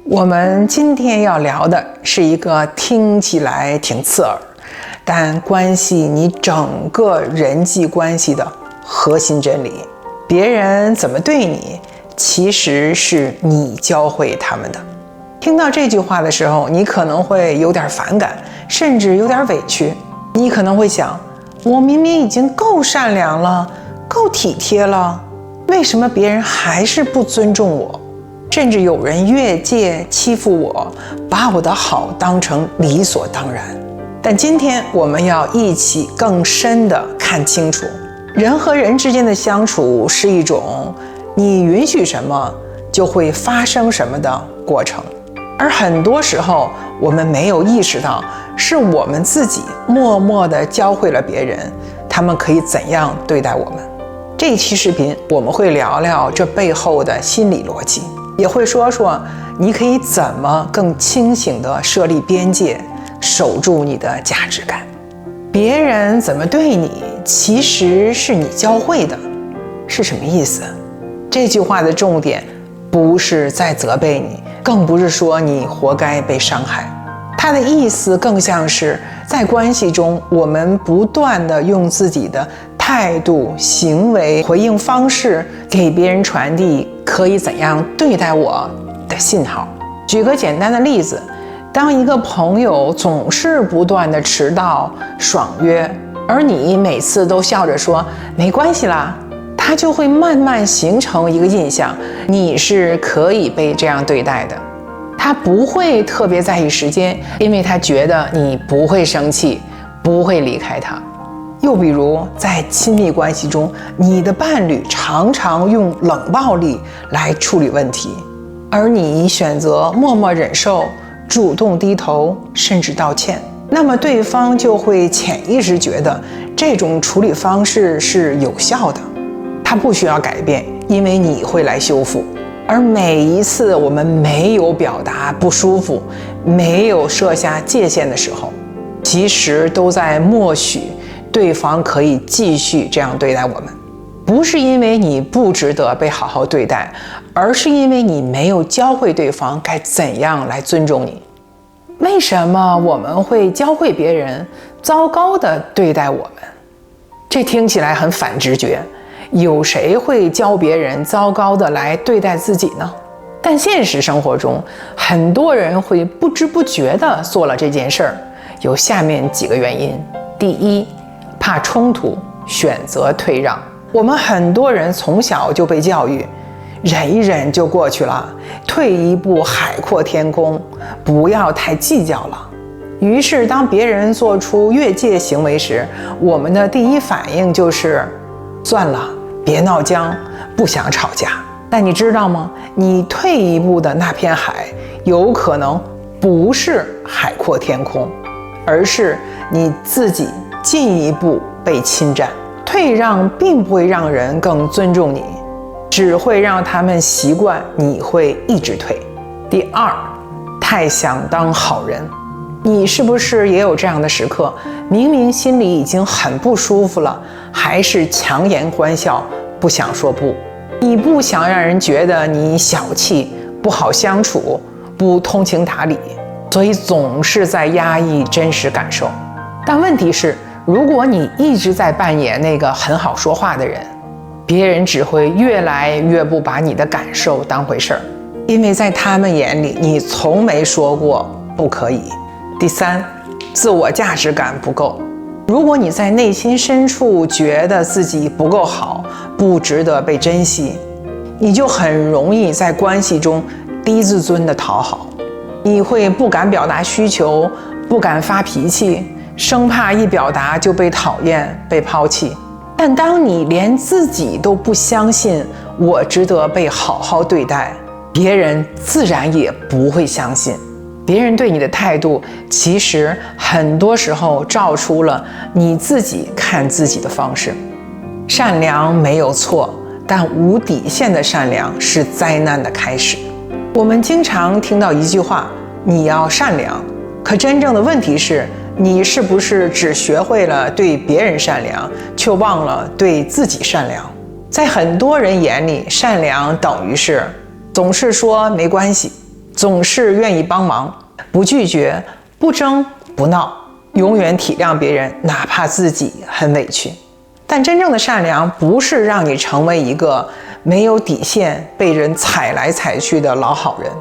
我们今天要聊的是一个听起来挺刺耳，但关系你整个人际关系的核心真理。别人怎么对你，其实是你教会他们的。听到这句话的时候，你可能会有点反感，甚至有点委屈。你可能会想，我明明已经够善良了，够体贴了，为什么别人还是不尊重我？甚至有人越界欺负我，把我的好当成理所当然。但今天我们要一起更深地看清楚，人和人之间的相处是一种你允许什么就会发生什么的过程，而很多时候我们没有意识到，是我们自己默默地教会了别人他们可以怎样对待我们。这一期视频我们会聊聊这背后的心理逻辑，也会说说你可以怎么更清醒地设立边界，守住你的价值感。别人怎么对你，其实是你教会的。是什么意思？这句话的重点不是在责备你，更不是说你活该被伤害。它的意思更像是在关系中，我们不断地用自己的态度、行为、回应方式给别人传递可以怎样对待我的信号。举个简单的例子，当一个朋友总是不断地迟到、爽约，而你每次都笑着说没关系啦，他就会慢慢形成一个印象，你是可以被这样对待的。他不会特别在意时间，因为他觉得你不会生气，不会离开他。又比如在亲密关系中，你的伴侣常常用冷暴力来处理问题，而你选择默默忍受，主动低头，甚至道歉，那么对方就会潜意识觉得这种处理方式是有效的，他不需要改变，因为你会来修复。而每一次我们没有表达不舒服，没有设下界限的时候，其实都在默许对方可以继续这样对待我们。不是因为你不值得被好好对待，而是因为你没有教会对方该怎样来尊重你。为什么我们会教会别人糟糕地对待我们？这听起来很反直觉，有谁会教别人糟糕地来对待自己呢？但现实生活中，很多人会不知不觉地做了这件事儿，有下面几个原因。第一，怕冲突，选择退让。我们很多人从小就被教育，忍一忍就过去了，退一步海阔天空，不要太计较了。于是当别人做出越界行为时，我们的第一反应就是算了，别闹僵，不想吵架。但你知道吗？你退一步的那片海，有可能不是海阔天空，而是你自己进一步被侵占。退让并不会让人更尊重你，只会让他们习惯你会一直退。第二，太想当好人。你是不是也有这样的时刻，明明心里已经很不舒服了，还是强颜欢笑，不想说不？你不想让人觉得你小气、不好相处、不通情达理，所以总是在压抑真实感受。但问题是，如果你一直在扮演那个很好说话的人，别人只会越来越不把你的感受当回事儿，因为在他们眼里，你从没说过不可以。第三，自我价值感不够。如果你在内心深处觉得自己不够好，不值得被珍惜，你就很容易在关系中低自尊的讨好。你会不敢表达需求，不敢发脾气，生怕一表达就被讨厌、被抛弃。但当你连自己都不相信我值得被好好对待，别人自然也不会相信。别人对你的态度，其实很多时候照出了你自己看自己的方式。善良没有错，但无底线的善良是灾难的开始。我们经常听到一句话，你要善良，可真正的问题是，你是不是只学会了对别人善良，却忘了对自己善良？在很多人眼里，善良等于是总是说没关系，总是愿意帮忙，不拒绝，不争不闹，永远体谅别人，哪怕自己很委屈。但真正的善良不是让你成为一个没有底线、被人踩来踩去的老好人。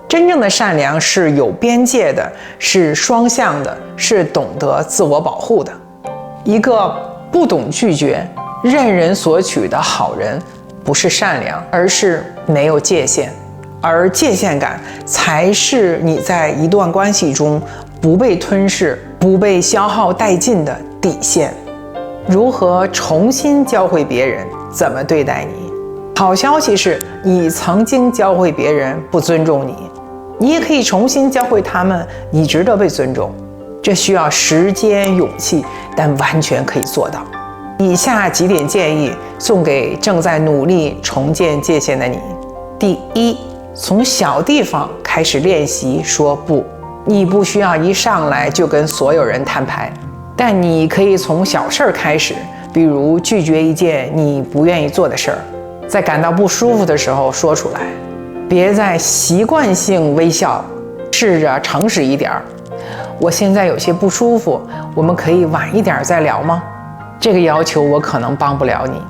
真正的善良是有边界的，是双向的，是懂得自我保护的。一个不懂拒绝、任人索取的好人，不是善良，而是没有界限。而界限感才是你在一段关系中不被吞噬、不被消耗殆尽的底线。如何重新教会别人怎么对待你？好消息是，你曾经教会别人不尊重你，你也可以重新教会他们，你值得被尊重。这需要时间、勇气，但完全可以做到。以下几点建议送给正在努力重建界限的你。第一，从小地方开始练习说不。你不需要一上来就跟所有人摊牌，但你可以从小事儿开始，比如拒绝一件你不愿意做的事儿，在感到不舒服的时候说出来。别再习惯性微笑，试着诚实一点儿。我现在有些不舒服，我们可以晚一点再聊吗？这个要求我可能帮不了你。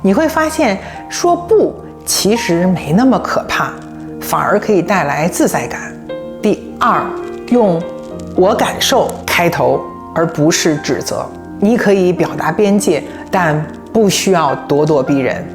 你会发现说不其实没那么可怕，反而可以带来自在感。第二，用我感受开头，而不是指责。你可以表达边界，但不需要咄咄逼人。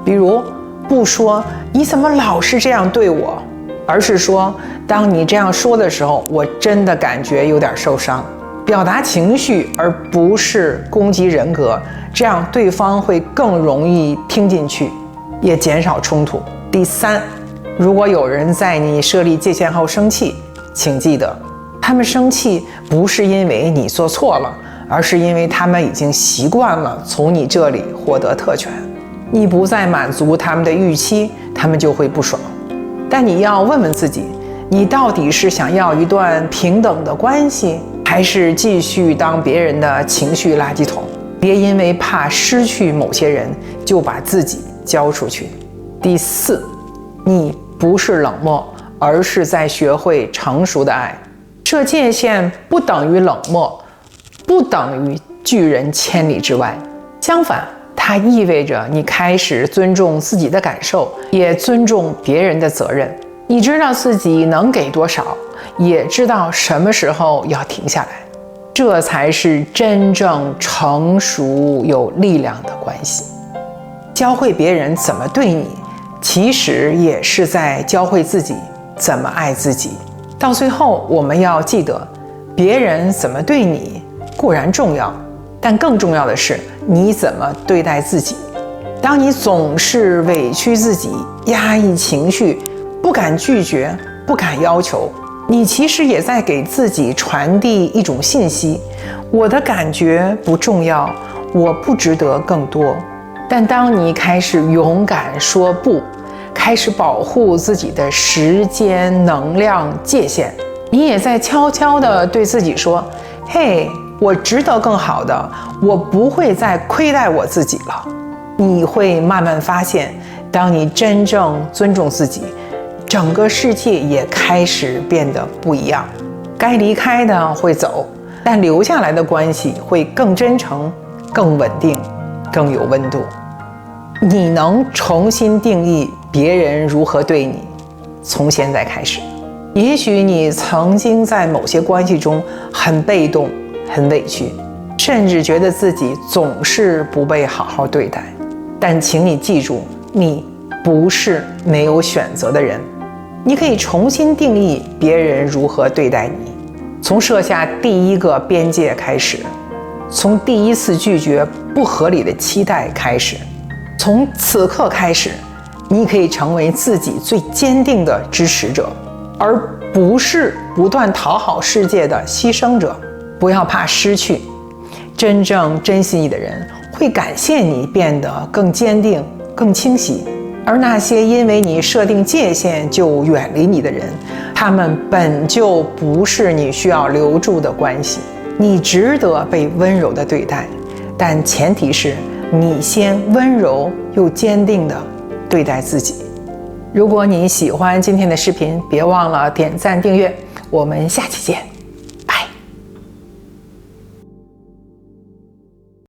比如不说你怎么老是这样对我，而是说当你这样说的时候，我真的感觉有点受伤。表达情绪而不是攻击人格，这样对方会更容易听进去，也减少冲突。第三，如果有人在你设立界限后生气，请记得，他们生气不是因为你做错了，而是因为他们已经习惯了从你这里获得特权。你不再满足他们的预期，他们就会不爽。但你要问问自己，你到底是想要一段平等的关系，还是继续当别人的情绪垃圾桶？别因为怕失去某些人，就把自己交出去。第四，你不是冷漠，而是在学会成熟的爱。设界限不等于冷漠，不等于拒人千里之外。相反，它意味着你开始尊重自己的感受，也尊重别人的责任。你知道自己能给多少，也知道什么时候要停下来。这才是真正成熟有力量的关系。教会别人怎么对你，其实也是在教会自己怎么爱自己。到最后，我们要记得，别人怎么对你固然重要，但更重要的是你怎么对待自己。当你总是委屈自己，压抑情绪，不敢拒绝，不敢要求，你其实也在给自己传递一种信息：我的感觉不重要，我不值得更多。但当你开始勇敢说不，开始保护自己的时间、能量、界限，你也在悄悄地对自己说：嘿，我值得更好的，我不会再亏待我自己了。你会慢慢发现，当你真正尊重自己，整个世界也开始变得不一样。该离开的会走，但留下来的关系会更真诚、更稳定、更有温度。你能重新定义别人如何对你，从现在开始。也许你曾经在某些关系中很被动、很委屈，甚至觉得自己总是不被好好对待。但请你记住，你不是没有选择的人。你可以重新定义别人如何对待你，从设下第一个边界开始，从第一次拒绝不合理的期待开始。从此刻开始，你可以成为自己最坚定的支持者，而不是不断讨好世界的牺牲者。不要怕失去，真正珍惜你的人会感谢你变得更坚定、更清晰。而那些因为你设定界限就远离你的人，他们本就不是你需要留住的关系。你值得被温柔的对待，但前提是你先温柔又坚定地对待自己。如果你喜欢今天的视频，别忘了点赞订阅，我们下期见。